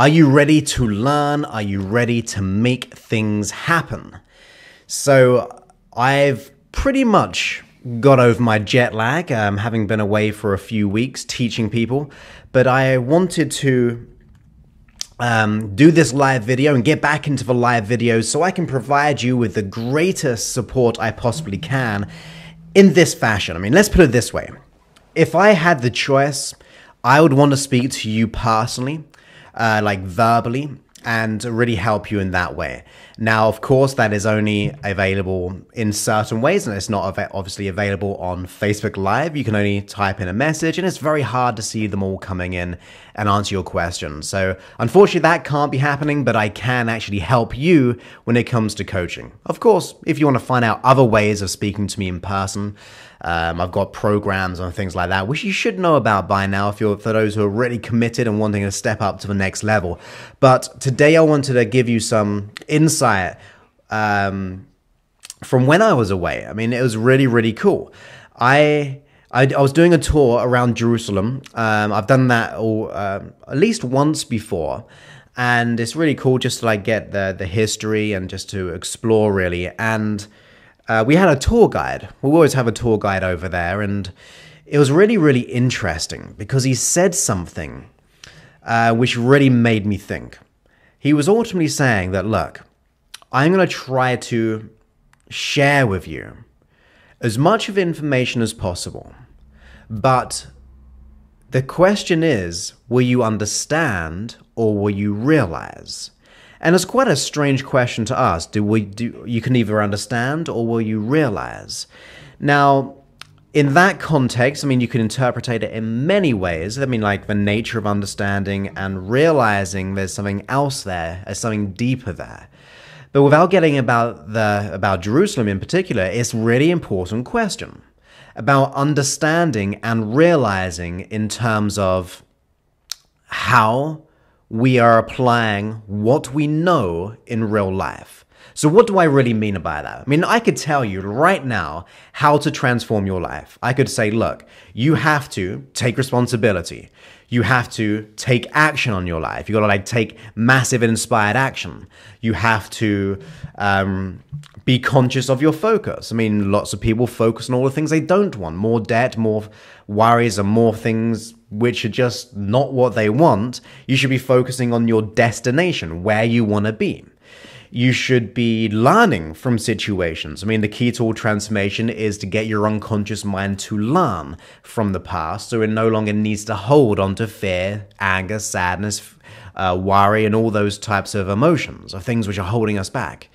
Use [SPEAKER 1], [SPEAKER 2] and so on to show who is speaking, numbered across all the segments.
[SPEAKER 1] Are you ready to learn? Are you ready to make things happen? So I've pretty much got over my jet lag, having been away for a few weeks teaching people, but I wanted to do this live video and get back into the live videos so I can provide you with the greatest support I possibly can in this fashion. I mean, let's put it this way. If I had the choice, I would want to speak to you personally, like verbally, and really help you in that way. Now, of course, that is only available in certain ways, and it's not obviously available on Facebook Live. You can only type in a message, and it's very hard to see them all coming in and answer your questions. So unfortunately, that can't be happening, but I can actually help you when it comes to coaching. Of course, if you want to find out other ways of speaking to me in person, I've got programs and things like that, which you should know about by now for those who are really committed and wanting to step up to the next level. But today I wanted to give you some insight from when I was away. I mean, it was really, really cool. I was doing a tour around Jerusalem. I've done that at least once before. And it's really cool just to like get the history and just to explore really. And we had a tour guide. We always have a tour guide over there. And it was really, really interesting because he said something which really made me think. He was ultimately saying that, look, I'm going to try to share with you as much of information as possible. But the question is, will you understand or will you realize? And it's quite a strange question to ask. You can either understand or will you realize? Now, in that context, I mean, you can interpret it in many ways. I mean, like the nature of understanding and realizing there's something else there, there's something deeper there. But without getting about Jerusalem in particular, it's a really important question about understanding and realizing in terms of how we are applying what we know in real life. So what do I really mean by that? I mean, I could tell you right now how to transform your life. I could say, look, you have to take responsibility. You have to take action on your life. You got to like take massive inspired action. You have to be conscious of your focus. I mean, lots of people focus on all the things they don't want. More debt, more worries, and more things which are just not what they want. You should be focusing on your destination, where you want to be. You should be learning from situations. I mean, the key to all transformation is to get your unconscious mind to learn from the past so it no longer needs to hold on to fear, anger, sadness, worry, and all those types of emotions, or things which are holding us back.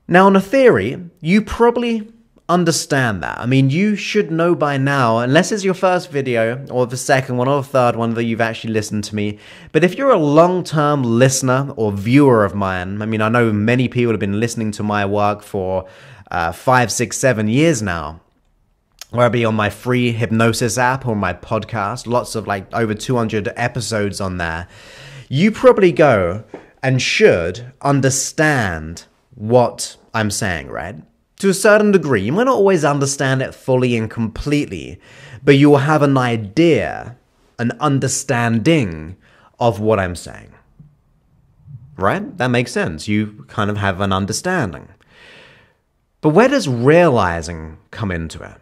[SPEAKER 1] Now, in a theory, you probably understand that. I mean, you should know by now, unless it's your first video or the second one or the third one that you've actually listened to me. But if you're a long-term listener or viewer of mine, I mean, I know many people have been listening to my work for 5, 6, 7 years now. Whether it be on my free hypnosis app or my podcast, lots of like over 200 episodes on there. You probably go and should understand what I'm saying, right? To a certain degree. You might not always understand it fully and completely, but you will have an idea, an understanding of what I'm saying. Right? That makes sense. You kind of have an understanding. But where does realizing come into it?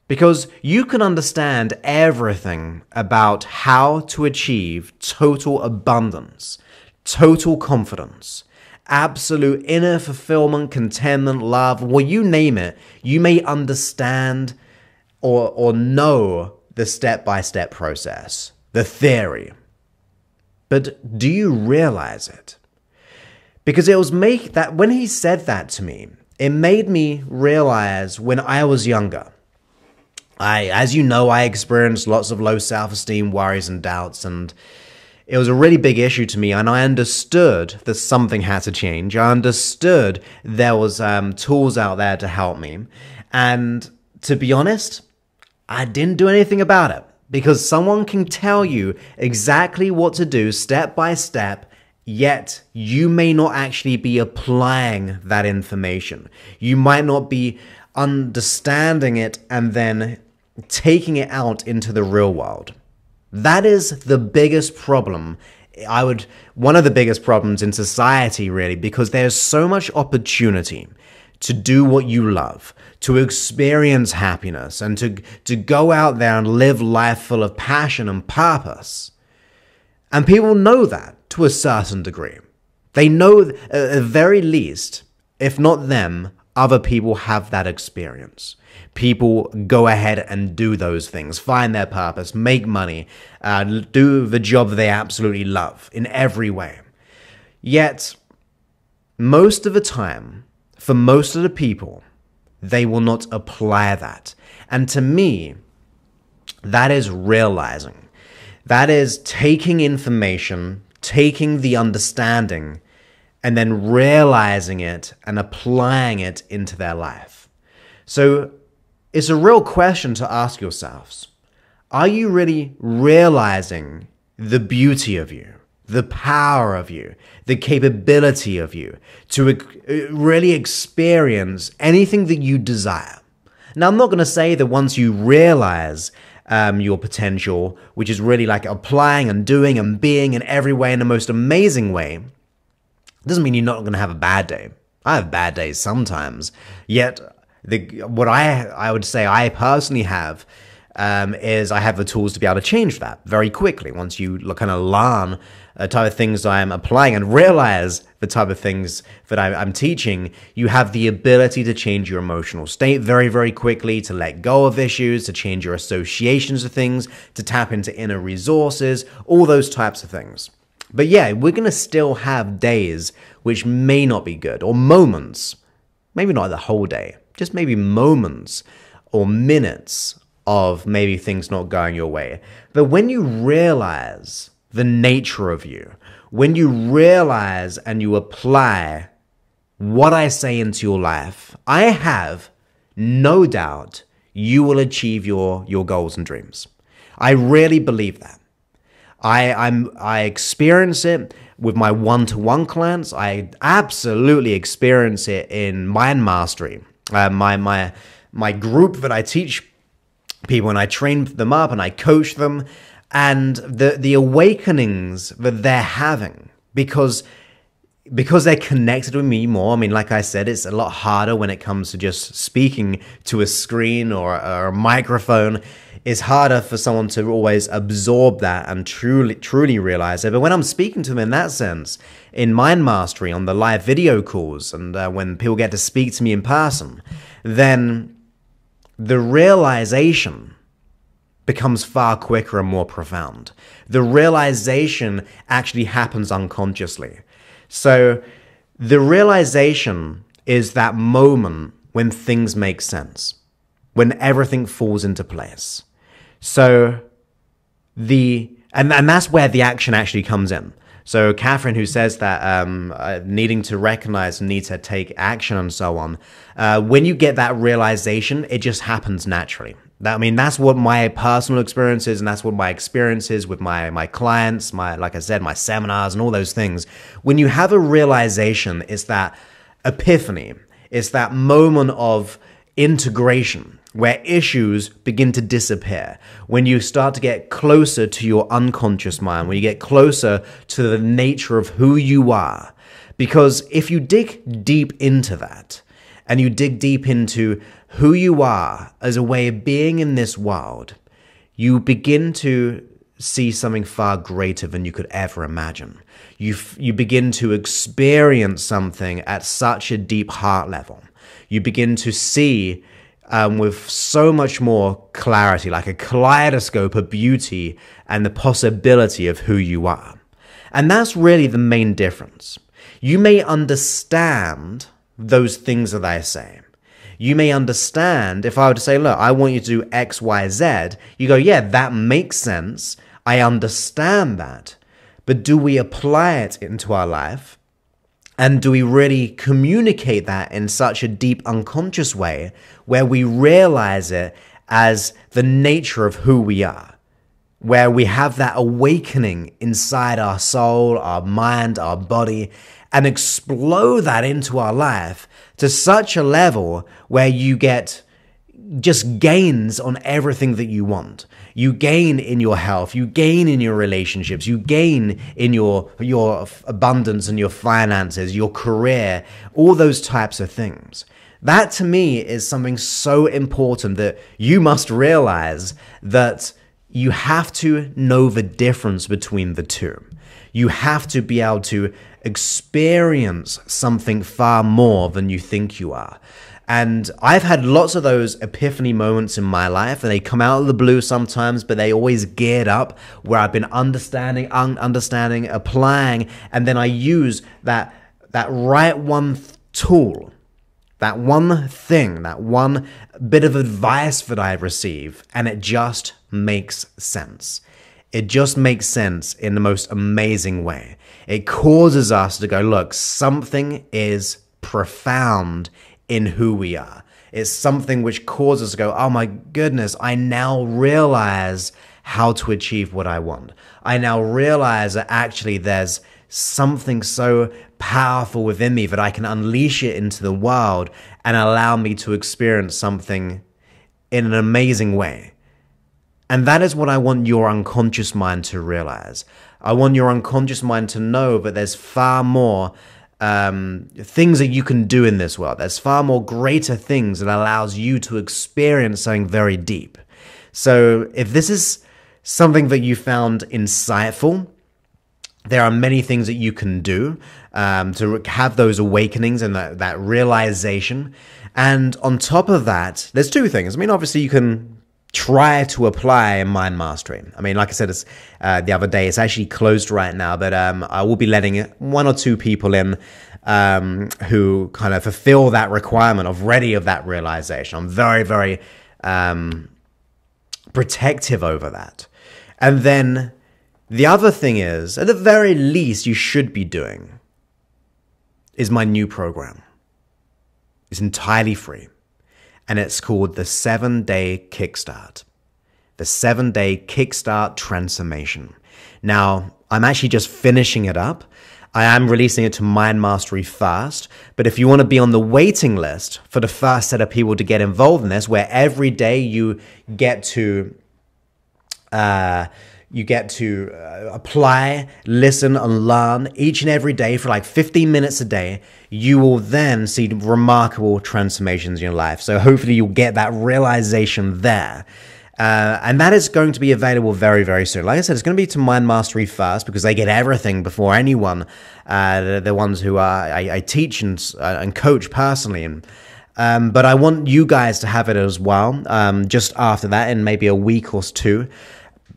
[SPEAKER 1] Because you can understand everything about how to achieve total abundance, total confidence, absolute inner fulfillment, contentment, love, well, you name it. You may understand or know the step-by-step process, the theory. But do you realize it? Because it was when he said that to me, it made me realize when I was younger. As you know, I experienced lots of low self-esteem, worries, and doubts, and it was a really big issue to me, and I understood that something had to change. I understood there was tools out there to help me. And to be honest, I didn't do anything about it because someone can tell you exactly what to do step by step, yet you may not actually be applying that information. You might not be understanding it and then taking it out into the real world. That is the biggest problem one of the biggest problems in society, really, because there's so much opportunity to do what you love, to experience happiness, and to go out there and live life full of passion and purpose. And people know that to a certain degree. They know, at the very least, if not them, other people have that experience. People go ahead and do those things, find their purpose, make money, do the job they absolutely love in every way. Yet, most of the time, for most of the people, they will not apply that. And to me, that is realizing. That is taking information, taking the understanding, and then realizing it and applying it into their life. So it's a real question to ask yourselves. Are you really realizing the beauty of you, the power of you, the capability of you to really experience anything that you desire? Now, I'm not going to say that once you realize your potential, which is really like applying and doing and being in every way in the most amazing way, doesn't mean you're not going to have a bad day. I have bad days sometimes. Yet, what I would say I personally have is I have the tools to be able to change that very quickly. Once you kind of learn the type of things I'm applying and realize the type of things that I'm teaching, you have the ability to change your emotional state very, very quickly, to let go of issues, to change your associations of things, to tap into inner resources, all those types of things. But yeah, we're going to still have days which may not be good, or moments, maybe not the whole day, just maybe moments or minutes of maybe things not going your way. But when you realize the nature of you, when you realize and you apply what I say into your life, I have no doubt you will achieve your goals and dreams. I really believe that. I experience it with my one-to-one clients. I absolutely experience it in mind mastery. My group that I teach people, and I train them up and I coach them, and the awakenings that they're having because they're connected with me more. I mean, like I said, it's a lot harder when it comes to just speaking to a screen or a microphone. It's harder for someone to always absorb that and truly realize it. But when I'm speaking to them in that sense, in mind mastery, on the live video calls, and when people get to speak to me in person, then the realization becomes far quicker and more profound. The realization actually happens unconsciously. So the realization is that moment when things make sense, when everything falls into place. So and that's where the action actually comes in. So Catherine, who says that needing to recognize and need to take action and so on, when you get that realization, it just happens naturally. That's what my personal experience is, and that's what my experience is with my clients, like I said, my seminars and all those things. When you have a realization, it's that epiphany. It's that moment of integration where issues begin to disappear, when you start to get closer to your unconscious mind, when you get closer to the nature of who you are. Because if you dig deep into that, and you dig deep into who you are as a way of being in this world, you begin to see something far greater than you could ever imagine. You begin to experience something at such a deep heart level. You begin to see with so much more clarity, like a kaleidoscope of beauty and the possibility of who you are. And that's really the main difference. You may understand those things that I say. You may understand, if I were to say, look, I want you to do X, Y, Z, you go, yeah, that makes sense. I understand that. But do we apply it into our life? And do we really communicate that in such a deep unconscious way where we realize it as the nature of who we are? Where we have that awakening inside our soul, our mind, our body, and explode that into our life to such a level where you get just gains on everything that you want. You gain in your health, you gain in your relationships, you gain in your abundance and your finances, your career, all those types of things. That to me is something so important that you must realize that you have to know the difference between the two. You have to be able to experience something far more than you think you are. And I've had lots of those epiphany moments in my life, and they come out of the blue sometimes, but they always geared up where I've been understanding, applying, and then I use that right one tool, that one thing, that one bit of advice that I receive, and it just makes sense. It just makes sense in the most amazing way. It causes us to go, look, something is profound in who we are. It's something which causes us to go, oh my goodness, I now realize how to achieve what I want. I now realize that actually there's something so powerful within me that I can unleash it into the world and allow me to experience something in an amazing way. And that is what I want your unconscious mind to realize. I want your unconscious mind to know that there's far more things that you can do in this world. There's far more greater things that allows you to experience something very deep. So if this is something that you found insightful, there are many things that you can do to have those awakenings and that realization. And on top of that, there's two things. I mean, obviously you can try to apply mind mastery. I mean, like I said, it's the other day, it's actually closed right now, but I will be letting one or two people in who kind of fulfill that requirement of that realization. I'm very, very protective over that. And then the other thing is, at the very least, you should be doing is my new program. It's entirely free. And it's called the 7-Day Kickstart. The 7-Day Kickstart Transformation. Now, I'm actually just finishing it up. I am releasing it to Mind Mastery first. But if you want to be on the waiting list for the first set of people to get involved in this, where every day you get to apply, listen, and learn each and every day for like 15 minutes a day, you will then see remarkable transformations in your life. So hopefully you'll get that realization there. And that is going to be available very, very soon. Like I said, it's going to be to Mind Mastery first because they get everything before anyone. The ones who I teach and coach personally. But I want you guys to have it as well, just after that in maybe a week or two.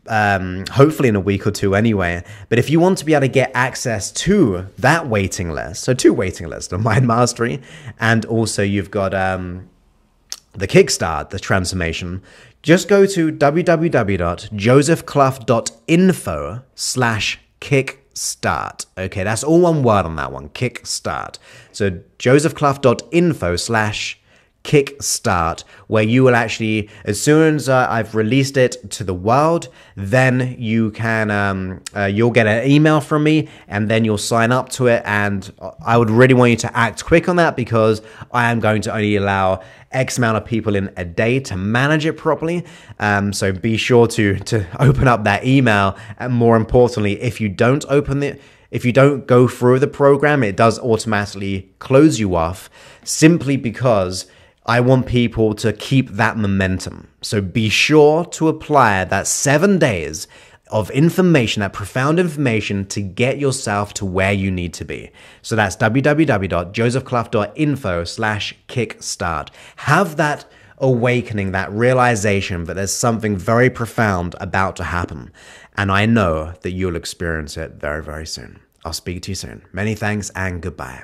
[SPEAKER 1] Hopefully in a week or two anyway. But if you want to be able to get access to that waiting list, so two waiting lists of Mind Mastery, and also you've got the Kickstart, the transformation, just go to www.josephclough.info/kickstart. Okay, that's all one word on that one, Kickstart. So josephclough.info/Kickstart, where you will actually, as soon as I've released it to the world, then you can you'll get an email from me, and then you'll sign up to it. And I would really want you to act quick on that because I am going to only allow X amount of people in a day to manage it properly. So be sure to open up that email. And more importantly, if you don't if you don't go through the program, it does automatically close you off, simply because I want people to keep that momentum. So be sure to apply that 7 days of information, that profound information, to get yourself to where you need to be. So that's www.josephclough.info/kickstart. Have that awakening, that realization that there's something very profound about to happen. And I know that you'll experience it very, very soon. I'll speak to you soon. Many thanks and goodbye.